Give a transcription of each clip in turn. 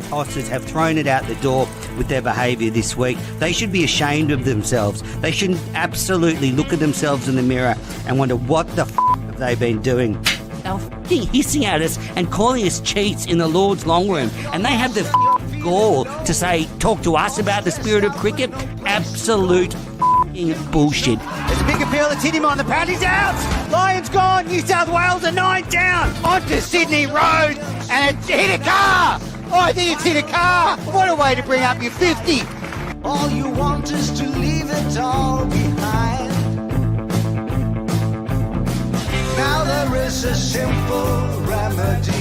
tossers have thrown it out the door with their behaviour this week. They should be ashamed of themselves. They should absolutely look at themselves in the mirror and wonder what the have they been doing. They're hissing at us and calling us cheats in the Lord's long room, and they have the gall to say, talk to us about the spirit of cricket. Absolute bullshit. There's a big appeal that's hit him on the pad. He's out. Lions gone. New South Wales are 9 down. Onto Sydney Road, and it's hit a car. Oh, I think it's hit a car. What a way to bring up your 50. All you want is to leave it all behind. Now there is a simple remedy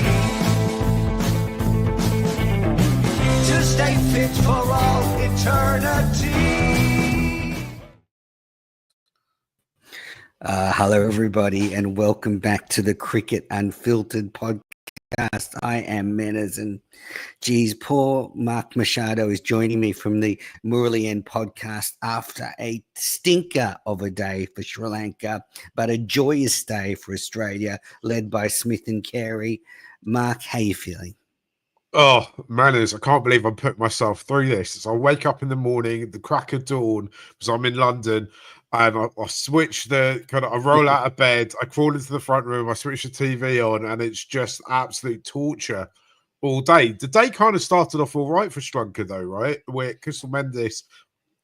to stay fit for all eternity. Hello, everybody, and welcome back to the Cricket Unfiltered podcast. I am Menas, and geez, poor Mark Machado is joining me from the Murali End podcast after a stinker of a day for Sri Lanka, but a joyous day for Australia, led by Smith and Carey. Mark, how you feeling? Oh, Manners, I can't believe I'm putting myself through this. I wake up in the morning, the crack of dawn, because I'm in London, and I switch I roll out of bed, I crawl into the front room, I switch the TV on, and it's just absolute torture all day. The day kind of started off all right for Sri Lanka, though, right? Where Crystal Mendes,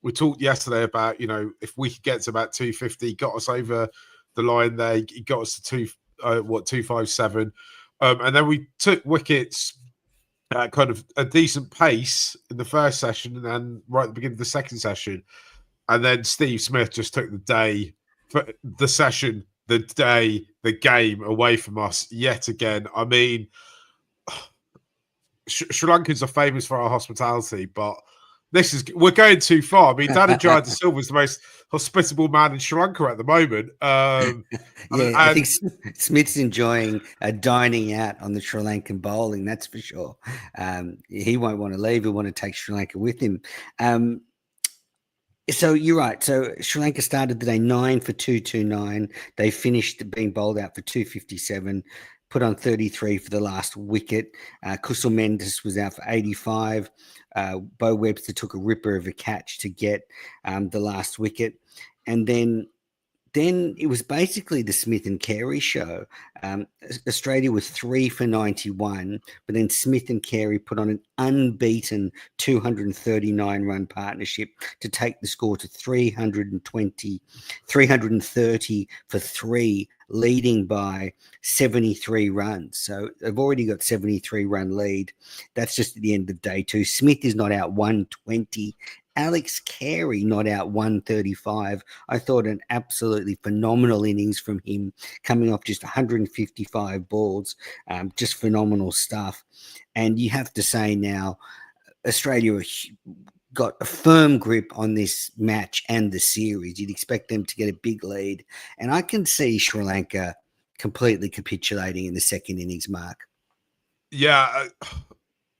we talked yesterday about, if we could get to about 250, got us over the line there, he got us to 257. And then we took wickets at kind of a decent pace in the first session and then right at the beginning of the second session. And then Steve Smith just took the game away from us yet again. I mean, Sri Lankans are famous for our hospitality, but we're going too far. I mean, Danijaya de Silva is the most hospitable man in Sri Lanka at the moment. I think Smith's enjoying dining out on the Sri Lankan bowling, that's for sure. He won't want to leave. He'll want to take Sri Lanka with him. So you're right. So Sri Lanka started the day 9 for 229. They finished being bowled out for 257, put on 33 for the last wicket. Kusal Mendes was out for 85. Bo Webster took a ripper of a catch to get the last wicket. And then it was basically the Smith and Carey show. Australia was 3 for 91, but then Smith and Carey put on an unbeaten 239-run partnership to take the score to 330 for 3, leading by 73 runs. So they've already got 73-run lead. That's just at the end of day 2. Smith is not out 120. Alex Carey not out 135. I thought an absolutely phenomenal innings from him, coming off just 155 balls. Just phenomenal stuff. And you have to say now, Australia got a firm grip on this match and the series. You'd expect them to get a big lead. And I can see Sri Lanka completely capitulating in the second innings, Mark. Yeah.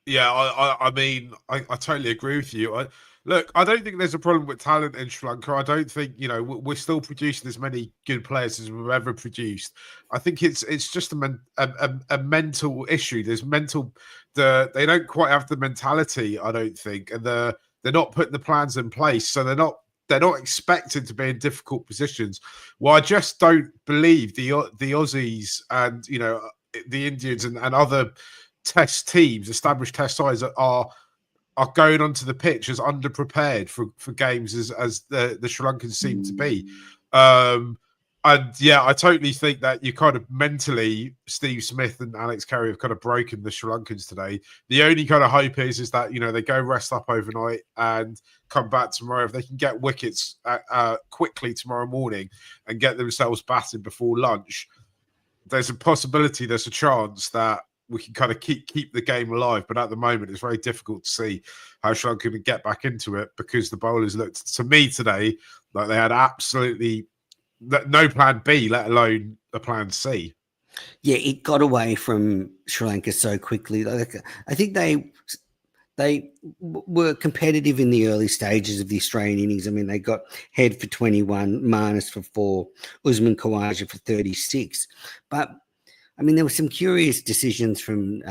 I mean, I totally agree with you. Look, I don't think there's a problem with talent in Sri Lanka. I don't think, we're still producing as many good players as we've ever produced. I think it's just a mental issue. They don't quite have the mentality, I don't think, and they're not putting the plans in place, so they're not expected to be in difficult positions. Well, I just don't believe the Aussies and the Indians and other test teams, established test sides are going onto the pitch as underprepared for games as the Sri Lankans seem to be. And yeah, I totally think that you kind of mentally, Steve Smith and Alex Carey have kind of broken the Sri Lankans today. The only kind of hope is that, they go rest up overnight and come back tomorrow. If they can get wickets quickly tomorrow morning and get themselves batting before lunch, there's a possibility, there's a chance that we can kind of keep the game alive. But at the moment, it's very difficult to see how Sri Lanka can get back into it, because the bowlers looked, to me today, like they had absolutely no plan B, let alone a plan C. Yeah, it got away from Sri Lanka so quickly. I think they were competitive in the early stages of the Australian innings. I mean, they got Head for 21, Marnus for 4, Usman Khawaja for 36. But I mean, there were some curious decisions from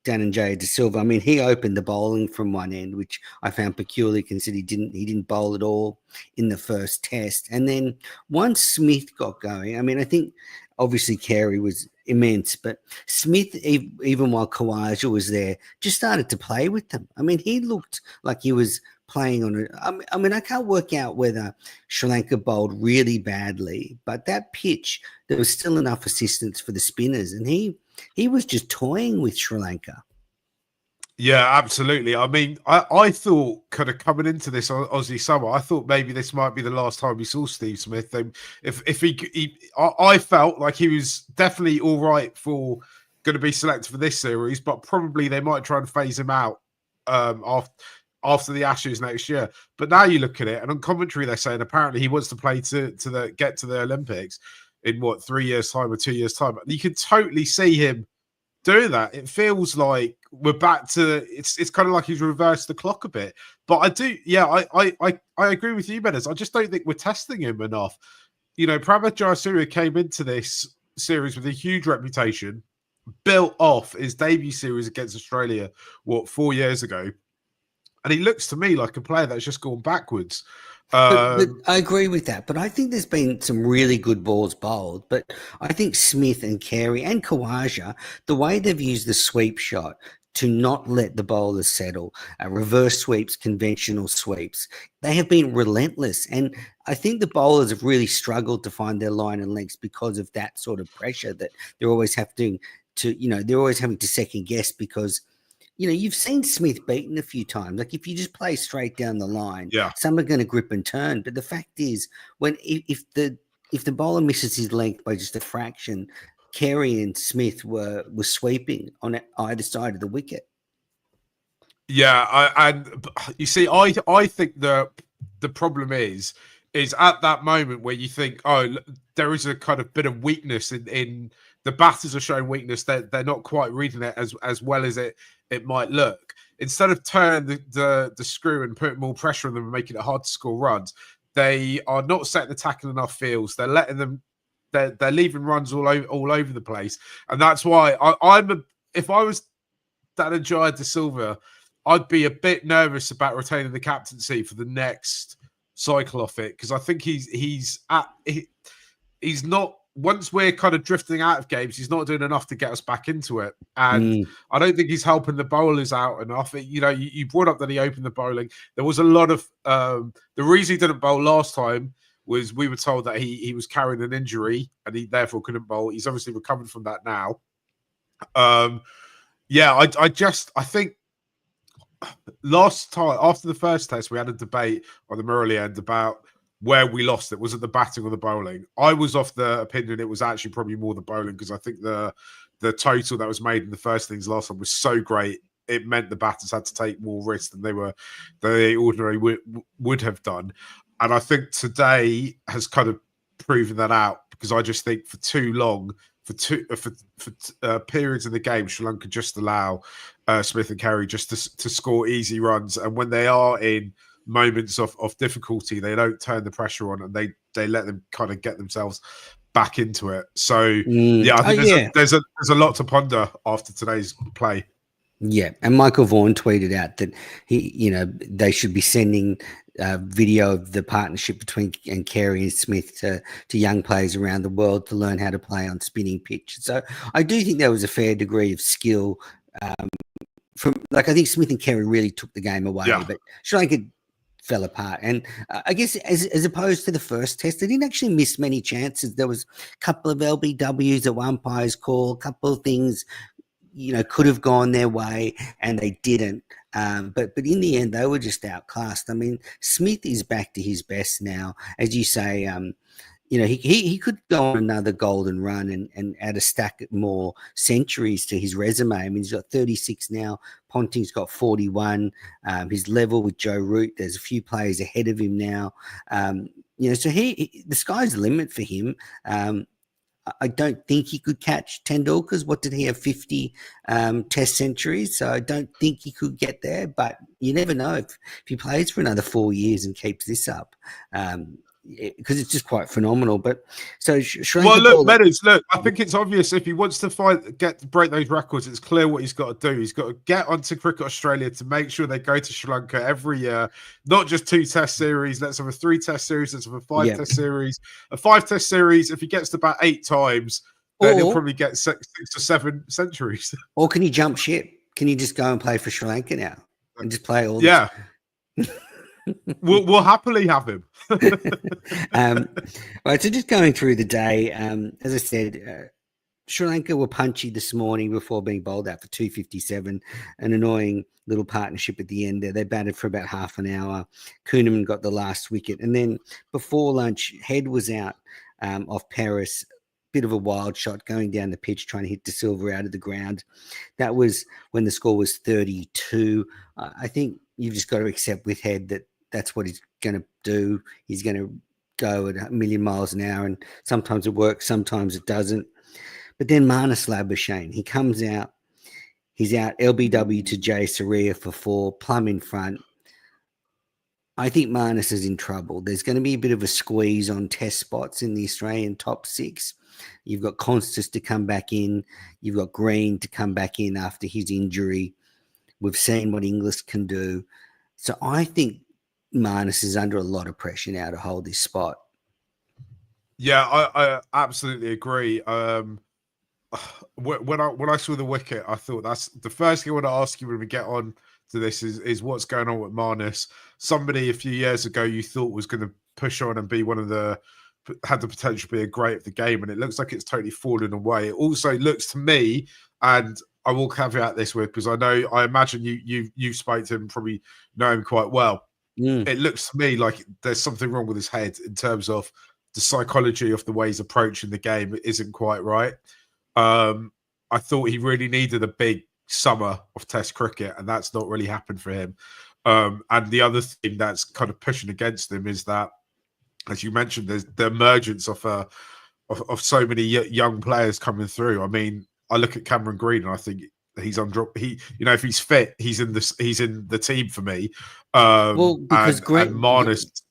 Danenjaya De Silva. I mean, he opened the bowling from one end, which I found peculiar, considering he didn't bowl at all in the first test. And then once Smith got going, I mean, I think obviously Carey was immense, but Smith, even while Khawaja was there, just started to play with them. I mean, he looked like he was playing on it. I mean, I can't work out whether Sri Lanka bowled really badly, but that pitch, there was still enough assistance for the spinners, and he was just toying with Sri Lanka. Yeah, absolutely. I mean, I thought kind of coming into this Aussie summer, I thought maybe this might be the last time we saw Steve Smith. I felt like he was definitely all right for going to be selected for this series, but probably they might try and phase him out after the Ashes next year. But now you look at it, and on commentary they're saying apparently he wants to play to get to the Olympics in 3 years' time or 2 years' time. You can totally see him doing that. It feels like we're back to it's kind of like he's reversed the clock a bit. But I agree with you, Menace. I just don't think we're testing him enough. You know, Pramod Jayasuriya came into this series with a huge reputation, built off his debut series against Australia 4 years ago, and he looks to me like a player that's just gone backwards. But I agree with that. But I think there's been some really good balls bowled. But I think Smith and Carey and Khawaja, the way they've used the sweep shot to not let the bowlers settle, reverse sweeps, conventional sweeps, they have been relentless. And I think the bowlers have really struggled to find their line and lengths because of that sort of pressure that they're always having to second guess because you've seen Smith beaten a few times. Like if you just play straight down the line, some are going to grip and turn. But the fact is, if the bowler misses his length by just a fraction, Carey and Smith were sweeping on either side of the wicket. Yeah, and you see, I think the problem is at that moment where you think, oh, there is a kind of bit of weakness in the batters are showing weakness. They're not quite reading it as well as it might look. Instead of turning the screw and putting more pressure on them and making it hard to score runs, they are not setting the tackle enough fields. They're letting them. They're leaving runs all over the place, and that's why if I was Danenjaya De Silva, I'd be a bit nervous about retaining the captaincy for the next cycle of it because I think he's not. Once we're kind of drifting out of games, he's not doing enough to get us back into it. And I don't think he's helping the bowlers out enough. You brought up that he opened the bowling. There was a lot of the reason he didn't bowl last time was we were told that he was carrying an injury and he therefore couldn't bowl. He's obviously recovered from that now. I think last time after the first test, we had a debate on the Murali end about where we lost it. Was it the batting or the bowling? I was of the opinion it was actually probably more the bowling because I think the total that was made in the first things last time was so great. It meant the batters had to take more risks than they ordinarily would have done. And I think today has kind of proven that out because I just think for too long, for periods in the game, Sri Lanka just allow Smith and Carey just to score easy runs. And when they are in moments of difficulty, they don't turn the pressure on and they let them kind of get themselves back into it. So I think there's a lot to ponder after today's play. Yeah, and Michael Vaughan tweeted out that they should be sending video of the partnership between Carey and Smith to young players around the world to learn how to play on spinning pitch. So I do think there was a fair degree of skill I think Smith and Carey really took the game away, but Sri Lanka fell apart. And I guess as opposed to the first test, they didn't actually miss many chances. There was a couple of LBWs that umpires call, a couple of things could have gone their way and they didn't. But in the end, they were just outclassed. I mean, Smith is back to his best now. As you say, he could go on another golden run and add a stack more centuries to his resume. I mean, he's got 36 now. Ponting's got 41. His level with Joe Root, there's a few players ahead of him now. So the sky's the limit for him. I don't think he could catch Tendulkar's. What did he have? 50 test centuries. So I don't think he could get there, but you never know if he plays for another 4 years and keeps this up. because it's just quite phenomenal. But so Sri Well, Lanka look, ball. Meadows, look, I think it's obvious if he wants to break those records, it's clear what he's got to do. He's got to get onto Cricket Australia to make sure they go to Sri Lanka every year, not just 2 test series. Let's have a 3 test series. Let's have a 5 test series. A 5 test series, if he gets to about 8 times, then he'll probably get 6 or 7 centuries. Or can he jump ship? Can he just go and play for Sri Lanka now and just play all? Yeah. We'll happily have him. Right, so just going through the day, as I said, Sri Lanka were punchy this morning before being bowled out for 257. An annoying little partnership at the end there. They batted for about half an hour. Kuhneman got the last wicket. And then before lunch, Head was out off Paris. Bit of a wild shot going down the pitch, trying to hit De Silva out of the ground. That was when the score was 32. I think you've just got to accept with Head that that's what he's going to do. He's going to go at 1,000,000 miles an hour, and sometimes it works, sometimes it doesn't. But then Marnus Labuschagne, he comes out, he's out LBW to Jay Saria for 4, plumb in front. I think Marnus is in trouble. There's going to be a bit of a squeeze on test spots in the Australian top 6. You've got Constance to come back in. You've got Green to come back in after his injury. We've seen what Inglis can do. So I think Marnus is under a lot of pressure now to hold this spot. Yeah, I absolutely agree. When I saw the wicket, I thought that's the first thing I want to ask you when we get on to this is what's going on with Marnus. Somebody a few years ago you thought was going to push on and be had the potential to be a great of the game, and it looks like it's totally fallen away. It also looks to me, and I will caveat this with, because I imagine you spoke to him, probably know him quite well. It looks to me like there's something wrong with his head in terms of the psychology of the way he's approaching the game. It isn't quite right. I thought he really needed a big summer of Test cricket, and that's not really happened for him. And the other thing that's kind of pushing against him is that, as you mentioned, there's the emergence of so many young players coming through. I mean, I look at Cameron Green and I think he's on drop. If he's fit, he's in the team for me. Well, because and Marnus,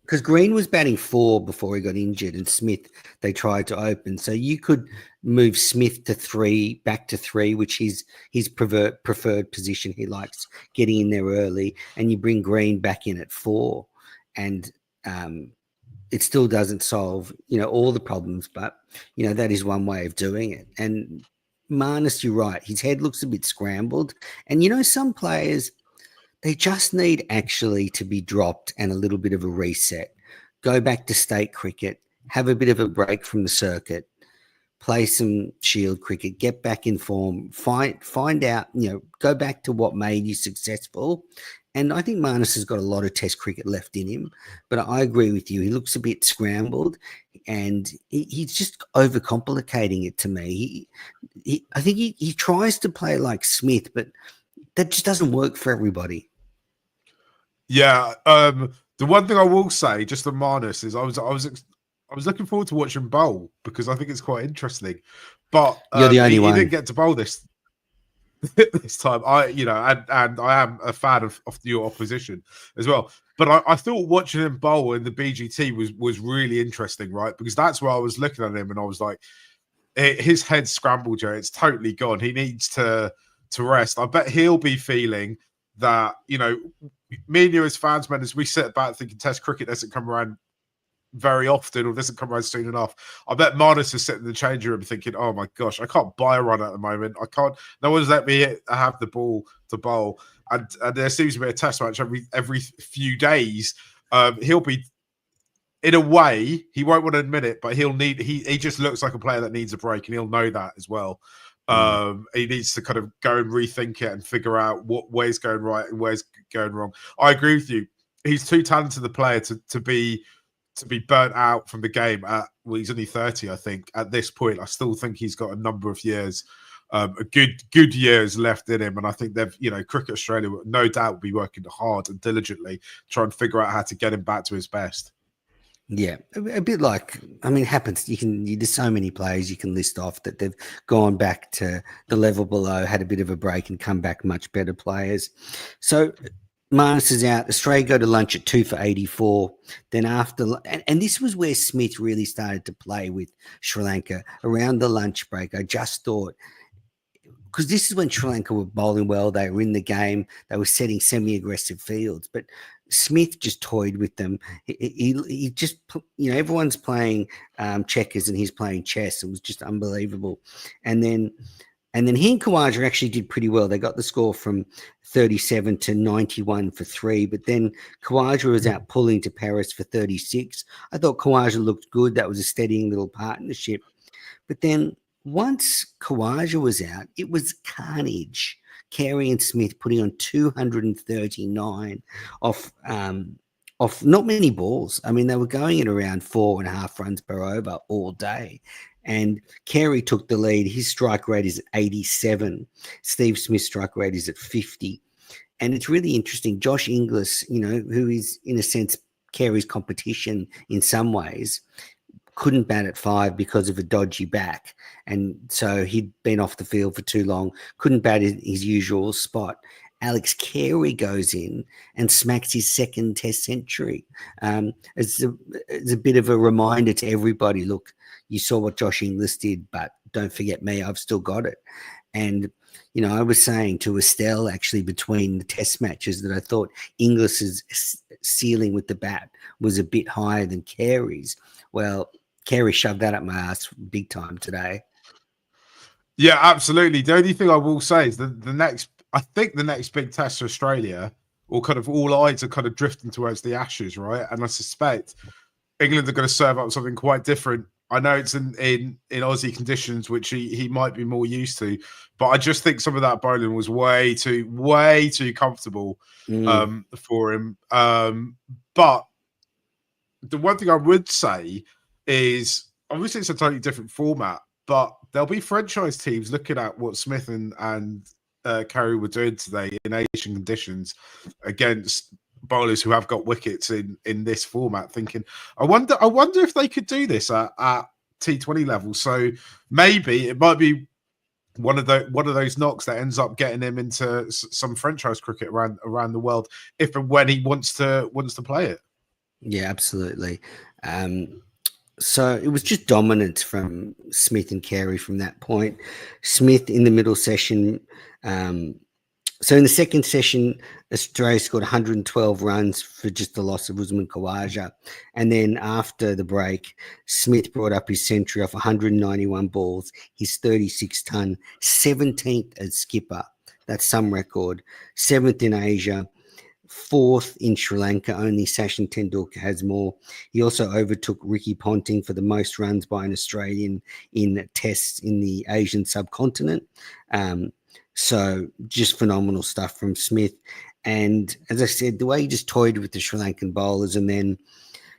because Green was batting 4 before he got injured, and Smith they tried to open. So you could move Smith to 3, back to 3, which is his preferred position. He likes getting in there early, and you bring Green back in at 4, and it still doesn't solve all the problems, but that is one way of doing it. And Marnus, you're right, his head looks a bit scrambled, and some players, they just need actually to be dropped and a little bit of a reset. Go back to state cricket, have a bit of a break from the circuit, play some Shield cricket, get back in form, find out, go back to what made you successful. And I think Marnus has got a lot of Test cricket left in him, but I agree with you. He looks a bit scrambled, and he's just overcomplicating it to me. I think he tries to play like Smith, but that just doesn't work for everybody. Yeah. The one thing I will say, just on Marnus, is I was looking forward to watching bowl, because I think it's quite interesting. But you're the only one. He didn't get to bowl this time. And I am a fan of your opposition as well. But I thought watching him bowl in the BGT was really interesting, right? Because that's where I was looking at him and I was like, his head's scrambled, Joe. It's totally gone. He needs to rest. I bet he'll be feeling that, me and you as fans, man, as we sit back thinking Test cricket doesn't come around very often or doesn't come around soon enough. I bet Marnus is sitting in the changing room thinking, oh my gosh, I can't buy a run at the moment. No one's let me have the ball to bowl. And there seems to be a test match every few days. He'll be, in a way, he won't want to admit it, but he just looks like a player that needs a break, and he'll know that as well. He needs to kind of go and rethink it and figure out where's going right and where's going wrong. I agree with you. He's too talented a player to be burnt out from the game. He's only 30, I think. At this point, I still think he's got a number of years, a good years left in him. And I think Cricket Australia, no doubt, will be working hard and diligently trying to figure out how to get him back to his best. Yeah, a bit like, it happens. There's so many players you can list off that they've gone back to the level below, had a bit of a break, and come back much better players. So Marnus is out. Australia go to lunch at 2 for 84. Then after, and this was where Smith really started to play with Sri Lanka around the lunch break. I just thought, because this is when Sri Lanka were bowling well, they were in the game, they were setting semi-aggressive fields, but Smith just toyed with them. He just, everyone's playing checkers and he's playing chess. It was just unbelievable. And then he and Khawaja actually did pretty well. They got the score from 37 to 91 for 3, but then Khawaja was out pulling to Paris for 36. I thought Khawaja looked good. That was a steadying little partnership. But then once Khawaja was out, it was carnage. Carey and Smith putting on 239 off not many balls. I mean, they were going at around 4.5 runs per over all day. And Carey took the lead. His strike rate is at 87. Steve Smith's strike rate is at 50. And it's really interesting. Josh Inglis, who is, in a sense, Carey's competition in some ways, couldn't bat at 5 because of a dodgy back. And so he'd been off the field for too long, couldn't bat in his usual spot. Alex Carey goes in and smacks his second Test century. It's a bit of a reminder to everybody, look, you saw what Josh Inglis did, but don't forget me, I've still got it. And, I was saying to Estelle, actually, between the Test matches, that I thought Inglis's ceiling with the bat was a bit higher than Carey's. Well, Carey shoved that up my ass big time today. Yeah, absolutely. The only thing I will say is that I think the next big test for Australia, or kind of all eyes are kind of drifting towards the Ashes, right? And I suspect England are going to serve up something quite different. I know it's in Aussie conditions, which he might be more used to, but I just think some of that bowling was way too comfortable for him. But the one thing I would say is, obviously it's a totally different format, but there'll be franchise teams looking at what Smith and Carey were doing today in Asian conditions against bowlers who have got wickets in this format, thinking, I wonder if they could do this at T20 level. So maybe it might be one of those knocks that ends up getting him into some franchise cricket around the world, if and when he wants to play it. Yeah, absolutely. So it was just dominance from Smith and Carey from that point. Smith in the middle session. So in the second session, Australia scored 112 runs for just the loss of Usman Khawaja. And then after the break, Smith brought up his century off 191 balls, his 36-ton, 17th as skipper. That's some record. 7th in Asia. 4th in Sri Lanka, only Sachin Tendulkar has more. He also overtook Ricky Ponting for the most runs by an Australian in tests in the Asian subcontinent. So just phenomenal stuff from Smith. And as I said, the way he just toyed with the Sri Lankan bowlers, and then,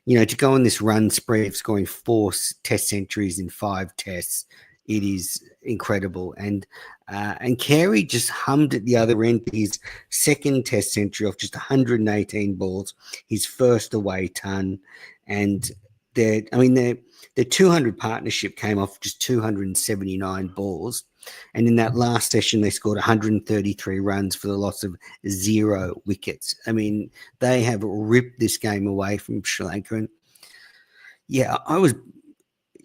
to go on this run spree of scoring 4 Test centuries in 5 tests, it is incredible. And Carey just hummed at the other end, his second Test century off just 118 balls, his first away ton. And their 200 partnership came off just 279 balls. And in that last session, they scored 133 runs for the loss of 0 wickets. I mean, they have ripped this game away from Sri Lanka. And yeah, I was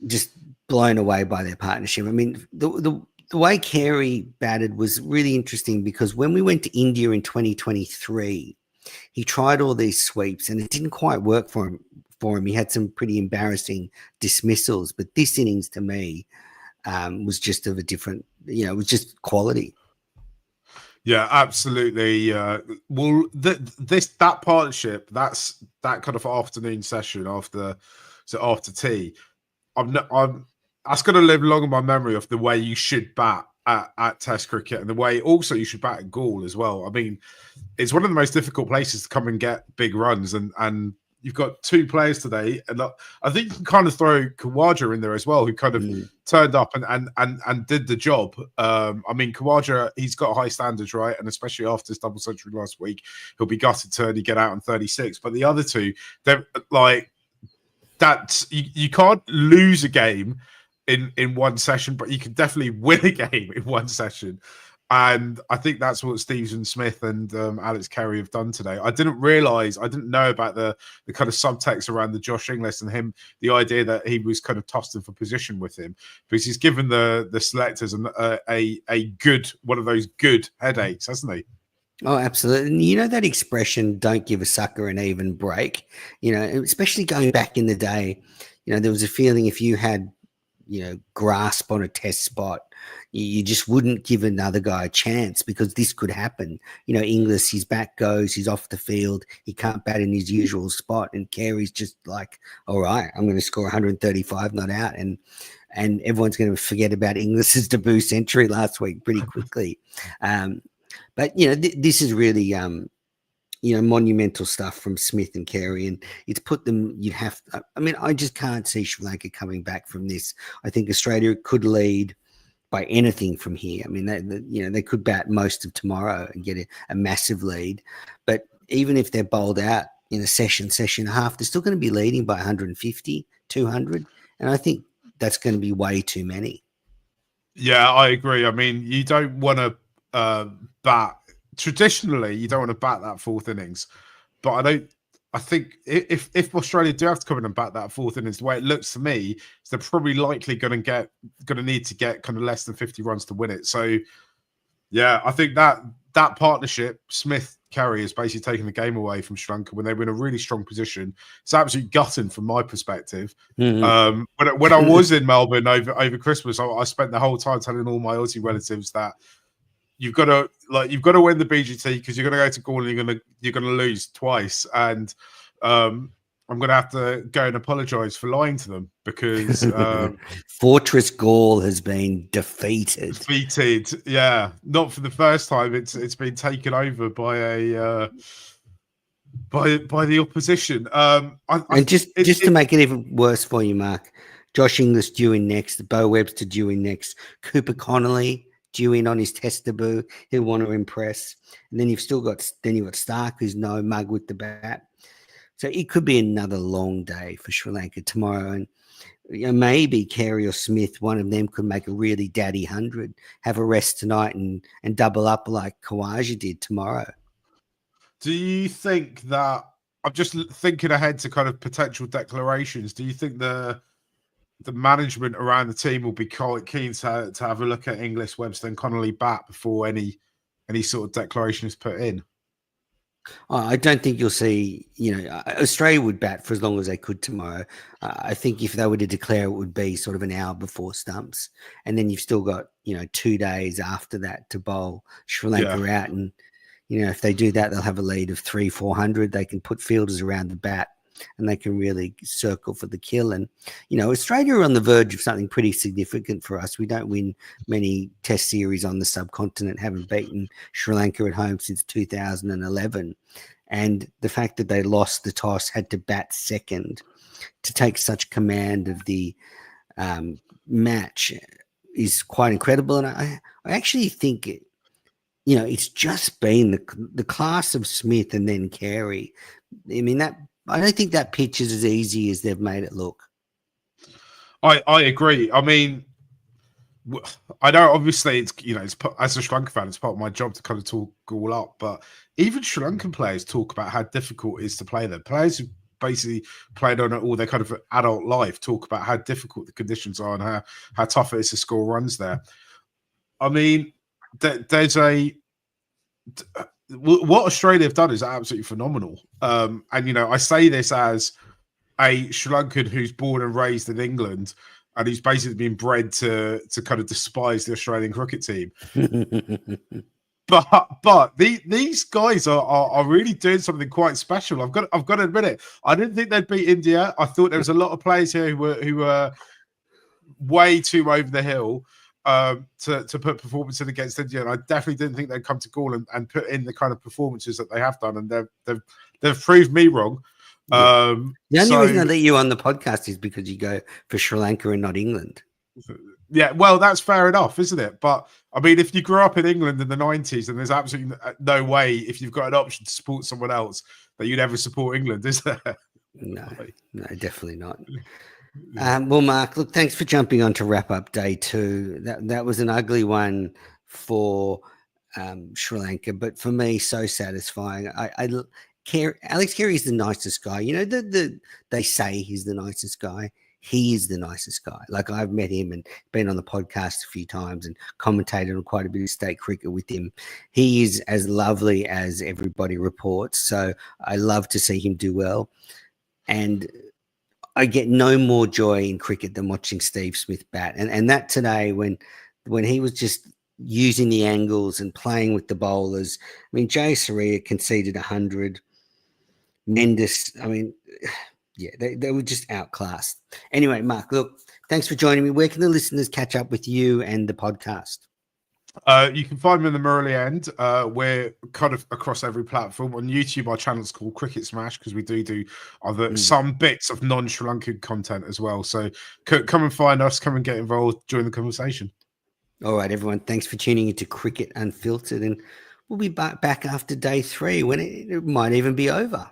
just blown away by their partnership. I mean, the way Carey batted was really interesting, because when we went to India in 2023, he tried all these sweeps and it didn't quite work for him. He had some pretty embarrassing dismissals, but this innings to me was just of a different, it was just quality. Yeah, absolutely. Well, that partnership, that kind of afternoon session after tea, that's going to live long in my memory of the way you should bat at Test cricket, and the way also you should bat at Gaul as well. I mean, it's one of the most difficult places to come and get big runs, and you've got 2 players today, and I think you can kind of throw Khawaja in there as well, who kind of turned up and did the job. I mean, Khawaja, he's got high standards, right? And especially after his double century last week, he'll be gutted to only get out on 36. But the other 2, they're like, you can't lose a game in one session, but you can definitely win a game in one session. And I think that's what Stephen Smith and Alex Carey have done today. I didn't know about the kind of subtext around the Josh Inglis and him, the idea that he was kind of tossed in for position with him, because he's given the selectors a good, one of those good headaches, hasn't he? Oh, absolutely. And you know that expression, don't give a sucker an even break, especially going back in the day, there was a feeling if you had, grasp on a test spot, you just wouldn't give another guy a chance because this could happen. Inglis, his back goes, he's off the field, he can't bat in his usual spot, and Carey's just like, all right, I'm going to score 135, not out. And everyone's going to forget about Inglis's debut century last week pretty quickly. But this is really monumental stuff from Smith and Carey, and it's put them. I just can't see Sri Lanka coming back from this. I think Australia could lead by anything from here. I mean, they could bat most of tomorrow and get a massive lead, but even if they're bowled out in a session and a half, they're still going to be leading by 150, 200, and I think that's going to be way too many. Yeah, I agree. I mean, you don't want to bat. Traditionally, you don't want to bat that fourth innings, but I think if Australia do have to come in and bat that fourth innings, the way it looks to me, is they're probably likely going to need to get kind of less than 50 runs to win it. So, yeah, I think that partnership, Smith-Carey, is basically taking the game away from Sri Lanka when they were in a really strong position. It's absolutely gutting from my perspective. Mm-hmm. When I was in Melbourne over Christmas, I spent the whole time telling all my Aussie relatives that you've got to win the BGT because you're going to go to Gaul and you're going to lose twice, and I'm going to have to go and apologise for lying to them because Fortress Gaul has been defeated. Yeah, not for the first time. It's been taken over by by the opposition. To make it even worse for you, Mark, Josh Inglis due in next, Bo Webster due in next, Cooper Connolly due in on his test debut. He'll want to impress. And then you've got Stark, who's no mug with the bat. So it could be another long day for Sri Lanka tomorrow. And maybe Carey or Smith, one of them could make a really daddy 100, have a rest tonight and double up like Khawaja did tomorrow. Do you think that, I'm just thinking ahead to kind of potential declarations, do you think the management around the team will be quite keen to have a look at Inglis, Webster and Connolly bat before any sort of declaration is put in? I don't think you'll see, Australia would bat for as long as they could tomorrow. I think if they were to declare, it would be sort of an hour before stumps. And then you've still got, 2 days after that to bowl Sri Lanka out. And, if they do that, they'll have a lead of 300-400. They can put fielders around the bat and they can really circle for the kill. And, Australia are on the verge of something pretty significant for us. We don't win many test series on the subcontinent, haven't beaten Sri Lanka at home since 2011. And the fact that they lost the toss, had to bat second to take such command of the match is quite incredible. And I actually think, it's just been the class of Smith and then Carey. I mean, I don't think that pitch is as easy as they've made it look. I agree. I mean, I know obviously it's as a Sri Lanka fan, it's part of my job to kind of talk all up. But even Sri Lankan players talk about how difficult it is to play there. Players who basically played on it all their kind of adult life talk about how difficult the conditions are and how tough it is to score runs there. I mean, there's what Australia have done is absolutely phenomenal. And, I say this as a Sri Lankan who's born and raised in England and who's basically been bred to kind of despise the Australian cricket team. But these guys are really doing something quite special. I've got to admit it. I didn't think they'd beat India. I thought there was a lot of players here who were way too over the hill to put performance in against India, and I definitely didn't think they'd come to Gaul and put in the kind of performances that they have done, and they've proved me wrong. The only reason I let you on the podcast is because you go for Sri Lanka and not England. Yeah, well, that's fair enough, isn't it? But I mean, if you grew up in England in the 90s, then there's absolutely no way, if you've got an option to support someone else, that you'd ever support England, is there? No, definitely not. Well, Mark, look, thanks for jumping on to wrap up day 2. That was an ugly one for Sri Lanka. But for me, so satisfying. Alex Carey is the nicest guy. You know, they say he's the nicest guy. He is the nicest guy. Like, I've met him and been on the podcast a few times and commentated on quite a bit of state cricket with him. He is as lovely as everybody reports. So I love to see him do well. And I get no more joy in cricket than watching Steve Smith bat. And that today, when he was just using the angles and playing with the bowlers. I mean, Jay Surya conceded 100. Mendes, I mean, yeah, they were just outclassed. Anyway, Mark, look, thanks for joining me. Where can the listeners catch up with you and the podcast? You can find me in the Murley End. We're kind of across every platform. On YouTube, our channel's called Cricket Smash because we do some bits of non-Sri Lankan content as well. So come and find us, come and get involved, join the conversation. All right, everyone. Thanks for tuning into Cricket Unfiltered, and we'll be back after day 3 when it might even be over.